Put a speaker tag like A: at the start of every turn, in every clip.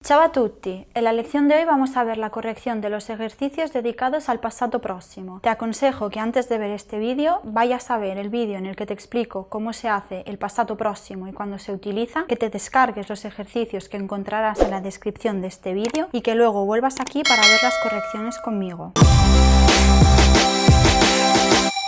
A: Ciao a tutti, en la lección de hoy vamos a ver la corrección de los ejercicios dedicados al pasado próximo. Te aconsejo que antes de ver este vídeo vayas a ver el vídeo en el que te explico cómo se hace el pasado próximo y cuándo se utiliza, que te descargues los ejercicios que encontrarás en la descripción de este vídeo y que luego vuelvas aquí para ver las correcciones conmigo.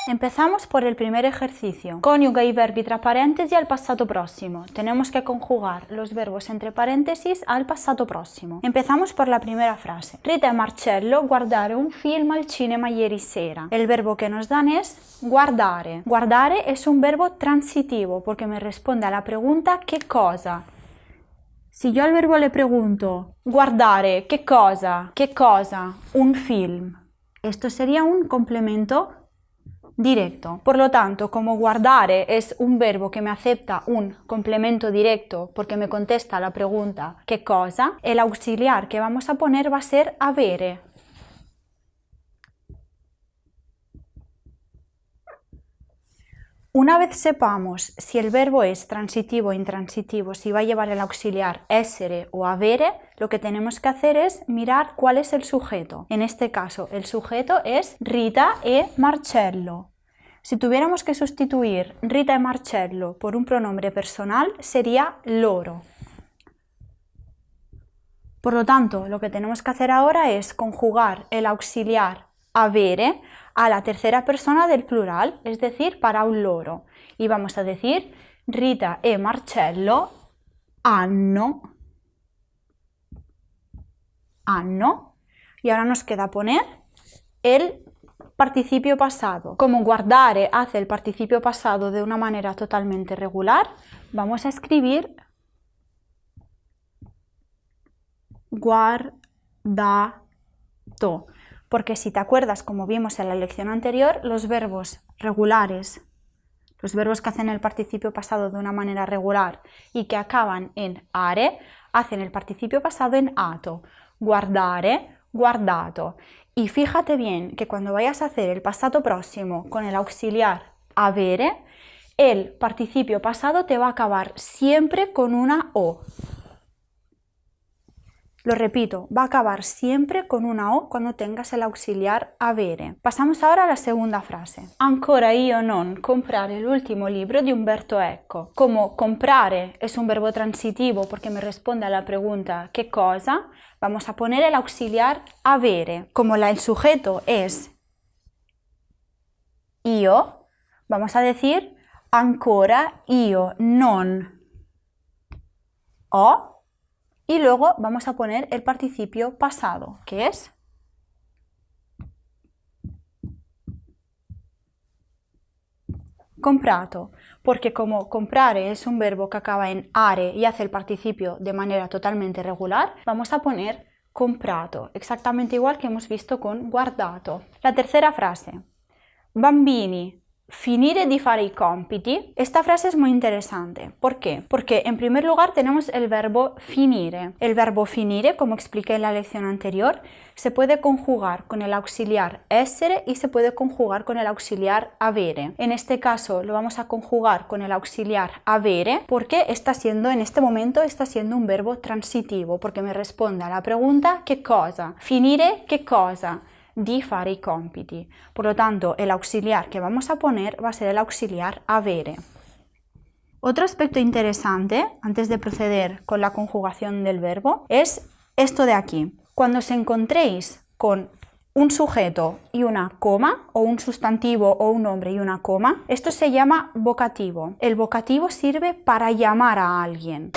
A: Empezamos por el primer ejercicio. Coniuga i verbi tra parentesi al passato prossimo. Tenemos que conjugar los verbos entre paréntesis al passato prossimo. Empezamos por la primera frase. Rita e Marcello guardaron un film al cinema ieri sera. El verbo que nos dan es guardare. Guardare es un verbo transitivo porque me responde a la pregunta ¿qué cosa? Si yo al verbo le pregunto guardare, ¿qué cosa? ¿Qué cosa? Un film. Esto sería un complemento directo. Por lo tanto, como guardare es un verbo que me acepta un complemento directo porque me contesta la pregunta ¿qué cosa?, el auxiliar que vamos a poner va a ser avere. Una vez sepamos si el verbo es transitivo o intransitivo, si va a llevar el auxiliar essere o avere, lo que tenemos que hacer es mirar cuál es el sujeto. En este caso, el sujeto es Rita e Marcello. Si tuviéramos que sustituir Rita e Marcello por un pronombre personal, sería loro. Por lo tanto, lo que tenemos que hacer ahora es conjugar el auxiliar avere a la tercera persona del plural, es decir, para un loro. Y vamos a decir Rita e Marcello hanno. Y ahora nos queda poner el participio pasado. Como guardare hace el participio pasado de una manera totalmente regular, vamos a escribir guardato. Porque si te acuerdas, como vimos en la lección anterior, los verbos regulares, los verbos que hacen el participio pasado de una manera regular y que acaban en are, hacen el participio pasado en ato. Guardare, guardato. Y fíjate bien que cuando vayas a hacer el pasado próximo con el auxiliar avere, el participio pasado te va a acabar siempre con una o. Lo repito, va a acabar siempre con una o cuando tengas el auxiliar avere. Pasamos ahora a la segunda frase. Ancora io non comprare l'ultimo libro di Umberto Eco. Como comprare es un verbo transitivo porque me responde a la pregunta ¿qué cosa?, vamos a poner el auxiliar avere. Como el sujeto es io, vamos a decir ancora io non ho. Y luego vamos a poner el participio pasado, que es comprato, porque como comprare es un verbo que acaba en are y hace el participio de manera totalmente regular, vamos a poner comprato, exactamente igual que hemos visto con guardato. La tercera frase, bambini, finire di fare i compiti. Esta frase es muy interesante. ¿Por qué? Porque en primer lugar tenemos el verbo finire. El verbo finire, como expliqué en la lección anterior, se puede conjugar con el auxiliar essere y se puede conjugar con el auxiliar avere. En este caso lo vamos a conjugar con el auxiliar avere porque en este momento está siendo un verbo transitivo, porque me responde a la pregunta ¿qué cosa? Finire ¿qué cosa? Di fare i compiti. Por lo tanto, el auxiliar que vamos a poner va a ser el auxiliar avere. Otro aspecto interesante, antes de proceder con la conjugación del verbo, es esto de aquí. Cuando os encontréis con un sujeto y una coma, o un sustantivo o un nombre y una coma, esto se llama vocativo. El vocativo sirve para llamar a alguien.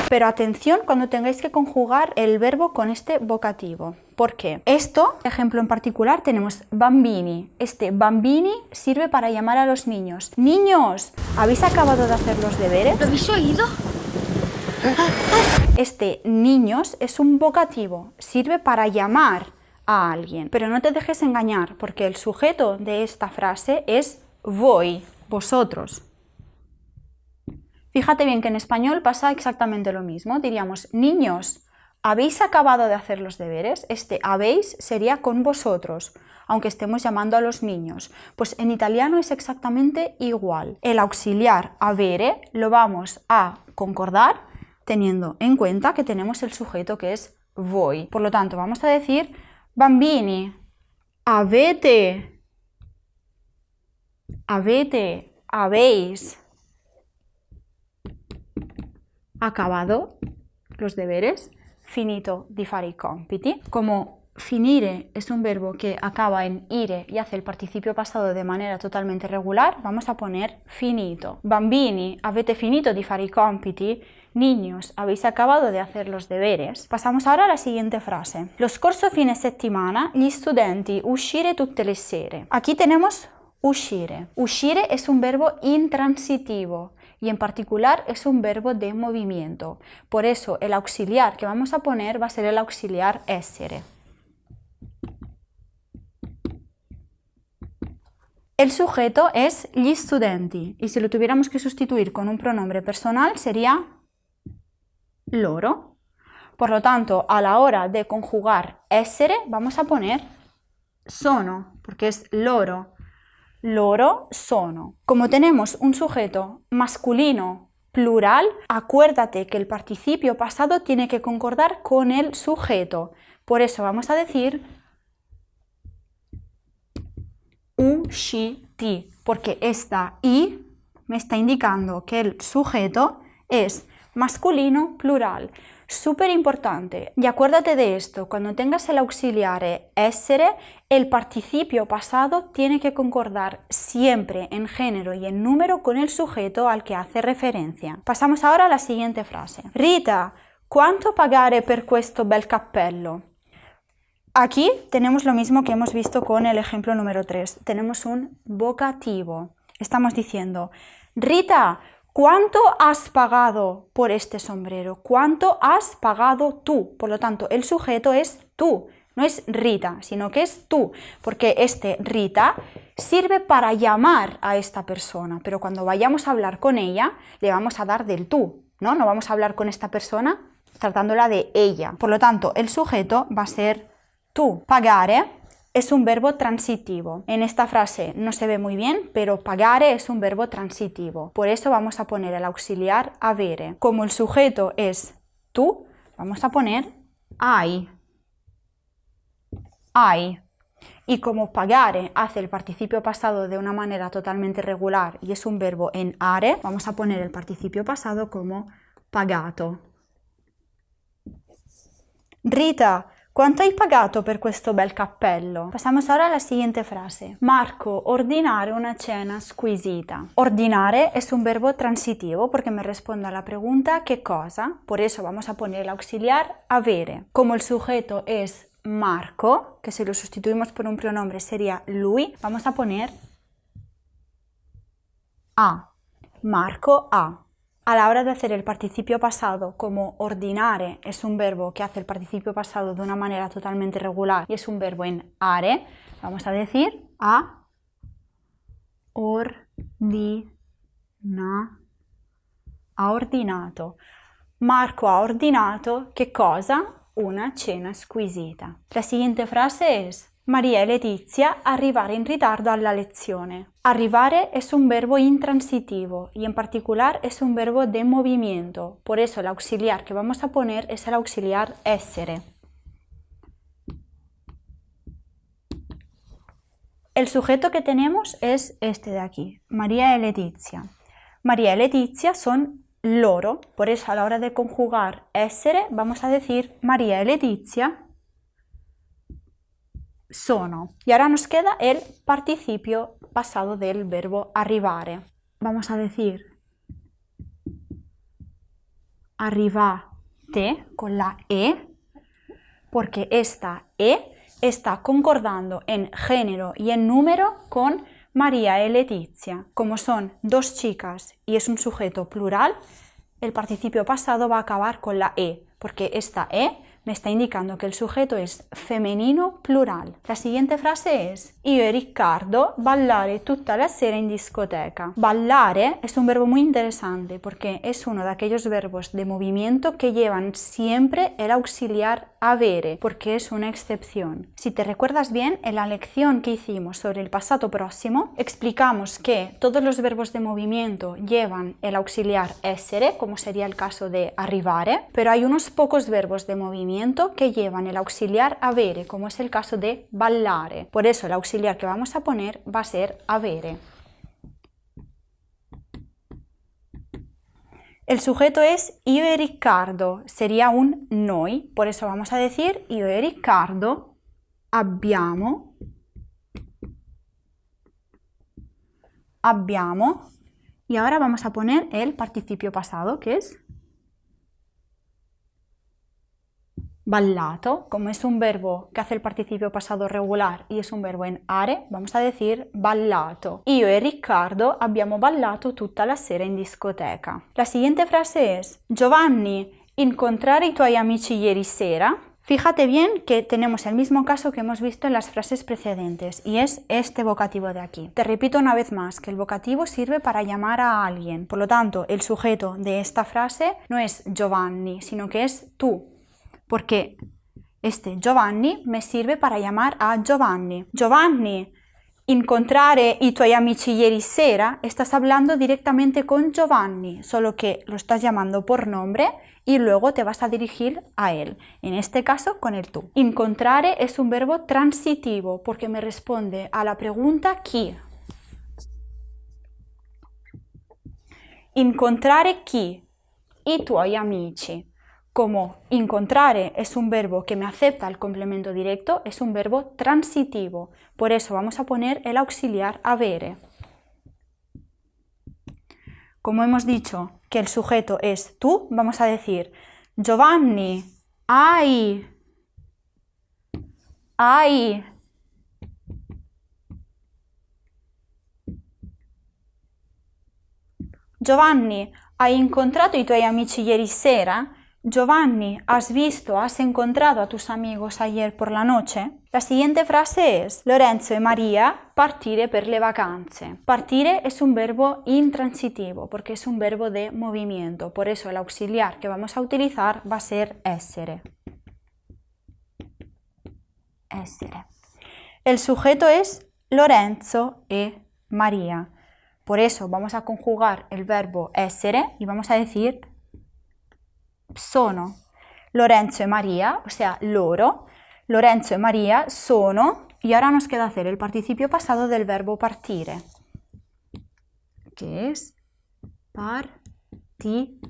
A: Pero atención cuando tengáis que conjugar el verbo con este vocativo. ¿Por qué? Esto, ejemplo en particular, tenemos bambini. Este bambini sirve para llamar a los niños. Niños, ¿habéis acabado de hacer los deberes?
B: ¿Lo habéis oído?
A: Este niños es un vocativo, sirve para llamar a alguien. Pero no te dejes engañar, porque el sujeto de esta frase es voi, vosotros. Fíjate bien que en español pasa exactamente lo mismo. Diríamos, niños, ¿habéis acabado de hacer los deberes? Este habéis sería con vosotros, aunque estemos llamando a los niños. Pues en italiano es exactamente igual. El auxiliar avere lo vamos a concordar teniendo en cuenta que tenemos el sujeto que es voi. Por lo tanto, vamos a decir bambini, habéis acabado los deberes, finito di fare i compiti. Como finire es un verbo que acaba en ire y hace el participio pasado de manera totalmente regular, vamos a poner finito. Bambini, avete finito di fare i compiti? Niños, habéis acabado de hacer los deberes. Pasamos ahora a la siguiente frase. Lo scorso fine settimana gli studenti uscire tutte le sere. Aquí tenemos uscire. Uscire es un verbo intransitivo y en particular es un verbo de movimiento. Por eso el auxiliar que vamos a poner va a ser el auxiliar essere. El sujeto es gli studenti y si lo tuviéramos que sustituir con un pronombre personal sería loro. Por lo tanto, a la hora de conjugar essere vamos a poner sono, porque es loro. Loro sono. Como tenemos un sujeto masculino plural, acuérdate que el participio pasado tiene que concordar con el sujeto. Por eso vamos a decir usciti, porque esta i me está indicando que el sujeto es masculino plural. Súper importante. Y acuérdate de esto, cuando tengas el auxiliare essere, el participio pasado tiene que concordar siempre en género y en número con el sujeto al que hace referencia. Pasamos ahora a la siguiente frase. Rita, ¿cuánto pagare per questo bel cappello? Aquí tenemos lo mismo que hemos visto con el ejemplo número 3. Tenemos un vocativo. Estamos diciendo, Rita, ¿cuánto has pagado por este sombrero? ¿Cuánto has pagado tú? Por lo tanto, el sujeto es tú, no es Rita, sino que es tú, porque este Rita sirve para llamar a esta persona, pero cuando vayamos a hablar con ella, le vamos a dar del tú, ¿no? No vamos a hablar con esta persona tratándola de ella. Por lo tanto, el sujeto va a ser tú. Pagare es un verbo transitivo. En esta frase no se ve muy bien, pero pagare es un verbo transitivo. Por eso vamos a poner el auxiliar avere. Como el sujeto es tú, vamos a poner hai. Hai. Y como pagare hace el participio pasado de una manera totalmente regular y es un verbo en are, vamos a poner el participio pasado como pagato. Rita, ¿cuánto hai pagato per questo bel cappello? Pasamos ahora a la siguiente frase. Marco, ordinare una cena squisita. Ordinare es un verbo transitivo porque me responde a la pregunta ¿qué cosa? Por eso vamos a poner el auxiliar avere. Como el sujeto es Marco, que si lo sustituimos por un pronombre sería lui, vamos a poner a. Marco ha. A la hora de hacer el participio pasado, como ordinare es un verbo que hace el participio pasado de una manera totalmente regular y es un verbo en are, vamos a decir ha ordinato. Marco ha ordinato, ¿qué cosa? Una cena squisita. La siguiente frase es María e Letizia arrivare in ritardo alla lezione. Arrivare es un verbo intransitivo y en particular es un verbo de movimiento. Por eso el auxiliar que vamos a poner es el auxiliar essere. El sujeto que tenemos es este de aquí, María e Letizia. María y Letizia son loro, por eso a la hora de conjugar essere vamos a decir María y Letizia sono. Y ahora nos queda el participio pasado del verbo arrivare. Vamos a decir arrivate con la E, porque esta E está concordando en género y en número con María y Letizia. Como son dos chicas y es un sujeto plural, el participio pasado va a acabar con la E, porque esta E me está indicando que el sujeto es femenino plural. La siguiente frase es: Io e Riccardo ballare tutta la sera in discoteca. Ballare es un verbo muy interesante porque es uno de aquellos verbos de movimiento que llevan siempre el auxiliar avere, porque es una excepción. Si te recuerdas bien, en la lección que hicimos sobre el pasado próximo, explicamos que todos los verbos de movimiento llevan el auxiliar essere, como sería el caso de arrivare, pero hay unos pocos verbos de movimiento que llevan el auxiliar avere, como es el caso de ballare. Por eso el auxiliar que vamos a poner va a ser avere. El sujeto es io e Riccardo, sería un noi, por eso vamos a decir io e Riccardo abbiamo, y ahora vamos a poner el participio pasado, que es ballato. Como es un verbo que hace el participio pasado regular y es un verbo en are, vamos a decir ballato. Io e Riccardo abbiamo ballato tutta la sera in discoteca. La siguiente frase es: Giovanni, incontrare i tuoi amici ieri sera. Fíjate bien que tenemos el mismo caso que hemos visto en las frases precedentes y es este vocativo de aquí. Te repito una vez más que el vocativo sirve para llamar a alguien. Por lo tanto, el sujeto de esta frase no es Giovanni, sino que es tú. Porque este Giovanni me sirve para llamar a Giovanni. Giovanni, incontrare i tuoi amici ieri sera, estás hablando directamente con Giovanni, solo que lo estás llamando por nombre y luego te vas a dirigir a él, en este caso con el tú. Incontrare es un verbo transitivo porque me responde a la pregunta chi. Incontrare chi? I tuoi amici. Como incontrare es un verbo que me acepta el complemento directo, es un verbo transitivo. Por eso vamos a poner el auxiliar avere. Como hemos dicho que el sujeto es tú, vamos a decir Giovanni, hai. Giovanni, hai incontrato i tuoi amici ieri sera? Giovanni, ¿has visto, has encontrado a tus amigos ayer por la noche? La siguiente frase es Lorenzo e Maria partire per le vacanze. Partire es un verbo intransitivo porque es un verbo de movimiento, por eso el auxiliar que vamos a utilizar va a ser essere. El sujeto es Lorenzo e Maria. Por eso vamos a conjugar el verbo essere y vamos a decir sono. Lorenzo e Maria, o sea, loro. Lorenzo e Maria sono, y ahora nos queda hacer el participio pasado del verbo partire, que es partiti.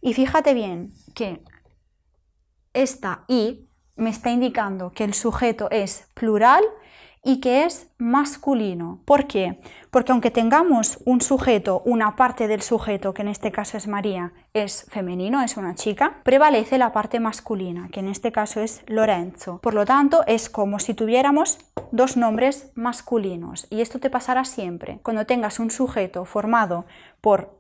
A: Y fíjate bien que esta i me está indicando que el sujeto es plural y que es masculino. ¿Por qué? Porque aunque tengamos un sujeto, una parte del sujeto, que en este caso es María, es femenino, es una chica, prevalece la parte masculina, que en este caso es Lorenzo. Por lo tanto, es como si tuviéramos dos nombres masculinos. Y esto te pasará siempre. Cuando tengas un sujeto formado por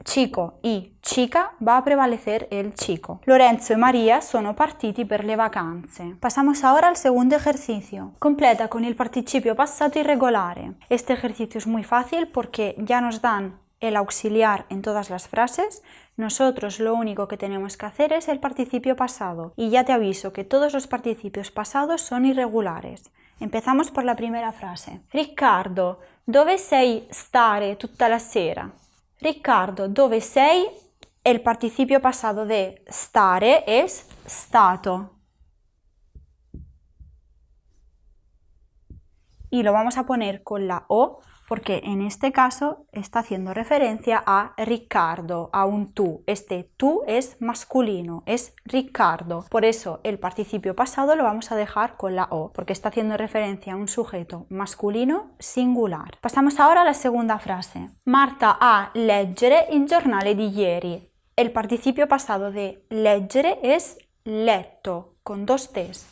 A: chico y chica, va a prevalecer el chico. Lorenzo e Maria sono partiti per le vacanze. Pasamos ahora al segundo ejercicio. Completa con el participio passato irregolare. Este ejercicio es muy fácil porque ya nos dan el auxiliar en todas las frases. Nosotros lo único que tenemos que hacer es el participio pasado. Y ya te aviso que todos los participios pasados son irregulares. Empezamos por la primera frase. Riccardo, dove sei stare tutta la sera? Riccardo, dove sei? El participio pasado de stare es stato. Y lo vamos a poner con la O porque en este caso está haciendo referencia a Riccardo, a un tú. Este tú es masculino, es Riccardo. Por eso el participio pasado lo vamos a dejar con la O, porque está haciendo referencia a un sujeto masculino singular. Pasamos ahora a la segunda frase. Marta a leggere il giornale di ieri. El participio pasado de leggere es letto, con dos T's.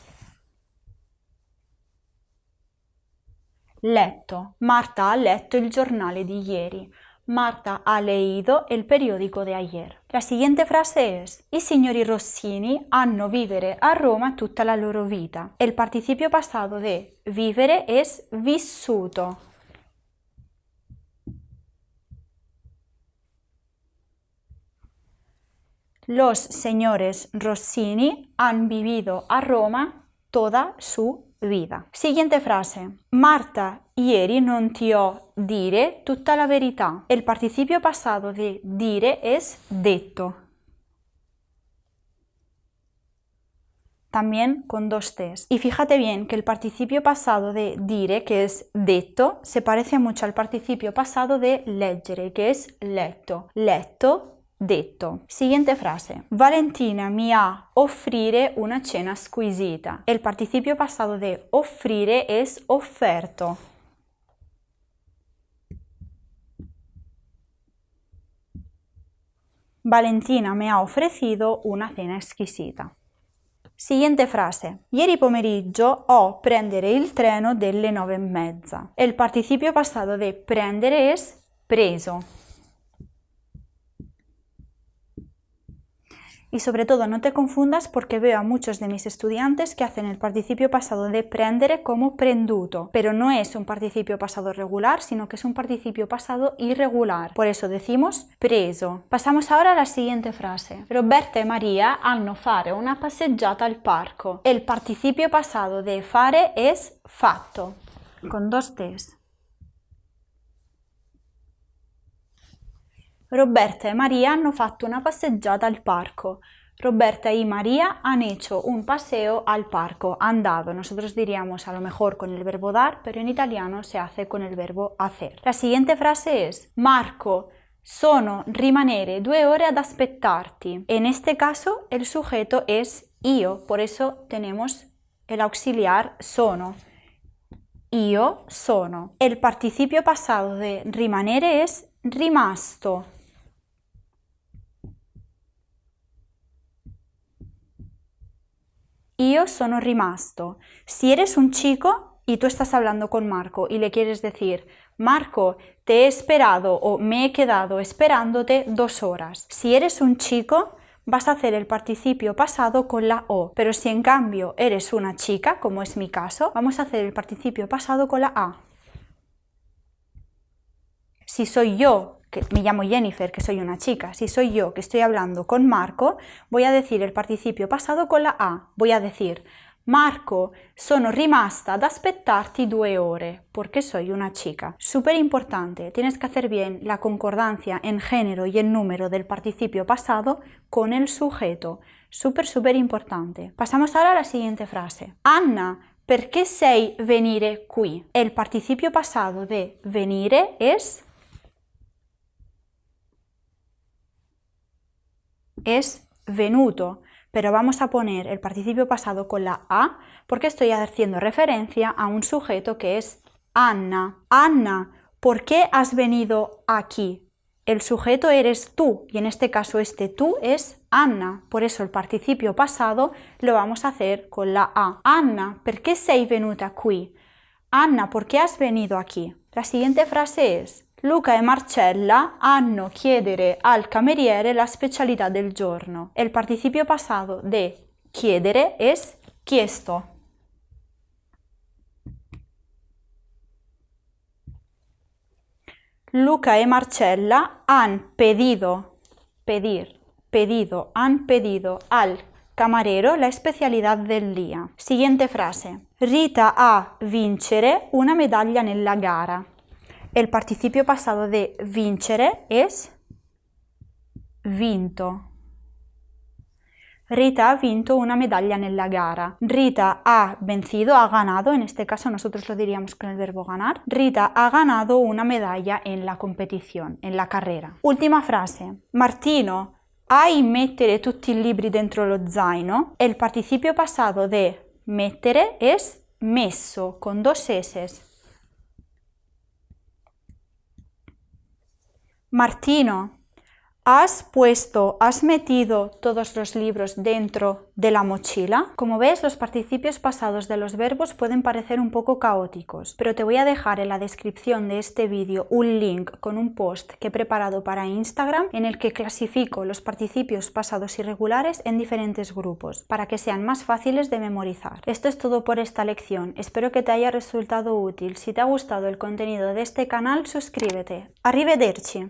A: Letto. Marta ha letto il giornale di ieri. Marta ha leído il periodico di ayer. La siguiente frase es: I signori Rossini hanno vivere a Roma tutta la loro vita. El participio pasado de vivere es vissuto. Los señores Rossini han vivido a Roma toda su vida. Siguiente frase. Marta, ieri non ti ho dire tutta la verità. El participio pasado de dire es detto. También con dos T's. Y fíjate bien que el participio pasado de dire, que es detto, se parece mucho al participio pasado de leggere, que es letto. Letto, detto. Siguiente frase. Valentina mi ha offrire una cena squisita. El participio pasado de offrire es offerto. Valentina me ha ofrecido una cena exquisita. Siguiente frase. Ieri pomeriggio ho prendere il treno delle 9:30. El participio pasado de prendere es preso. Y sobre todo no te confundas porque veo a muchos de mis estudiantes que hacen el participio pasado de prendere como prenduto, pero no es un participio pasado regular, sino que es un participio pasado irregular. Por eso decimos preso. Pasamos ahora a la siguiente frase. Roberta e Maria hanno fare una passeggiata al parco. El participio pasado de fare es fatto, con dos T's. Roberta y María hanno fatto una passeggiata al parco. Roberta y María han hecho un paseo al parco. Andado. Nosotros diríamos a lo mejor con el verbo dar, pero en italiano se hace con el verbo hacer. La siguiente frase es: Marco, sono rimanere 2 ore ad aspettarti. En este caso el sujeto es io, por eso tenemos el auxiliar sono. Io sono. El participio pasado de rimanere es rimasto. Io sono rimasto. Si eres un chico y tú estás hablando con Marco y le quieres decir: Marco, te he esperado o me he quedado esperándote 2 horas. Si eres un chico, vas a hacer el participio pasado con la O. Pero si en cambio eres una chica, como es mi caso, vamos a hacer el participio pasado con la A. Si soy yo, que me llamo Jennifer, que soy una chica, si soy yo que estoy hablando con Marco, voy a decir el participio pasado con la A. Voy a decir: Marco, sono rimasta ad aspettarti 2 ore, porque soy una chica. Súper importante, tienes que hacer bien la concordancia en género y en número del participio pasado con el sujeto. Súper importante. Pasamos ahora a la siguiente frase. Anna, perché sei venire qui? El participio pasado de venire es venuto, pero vamos a poner el participio pasado con la A porque estoy haciendo referencia a un sujeto que es Anna. Anna, ¿por qué has venido aquí? El sujeto eres tú y en este caso este tú es Anna, por eso el participio pasado lo vamos a hacer con la A. Anna, perché sei venuta qui? Anna, ¿por qué has venido aquí? La siguiente frase es: Luca e Marcella hanno chiedere al cameriere la specialità del giorno. El participio pasado de chiedere es chiesto. Luca e Marcella han pedido al camarero la specialità del día. Siguiente frase. Rita a vincere una medaglia nella gara. El participio pasado de vincere es vinto. Rita ha vinto una medaglia nella gara. Rita ha vencido, ha ganado, en este caso nosotros lo diríamos con el verbo ganar. Rita ha ganado una medalla en la competición, en la carrera. Última frase. Martino, hai mettere tutti i libri dentro lo zaino. El participio pasado de mettere es messo, con 2 S. Martino, ¿Has puesto, has metido todos los libros dentro de la mochila? Como ves, los participios pasados de los verbos pueden parecer un poco caóticos, pero te voy a dejar en la descripción de este vídeo un link con un post que he preparado para Instagram en el que clasifico los participios pasados irregulares en diferentes grupos para que sean más fáciles de memorizar. Esto es todo por esta lección. Espero que te haya resultado útil. Si te ha gustado el contenido de este canal, suscríbete. Arrivederci.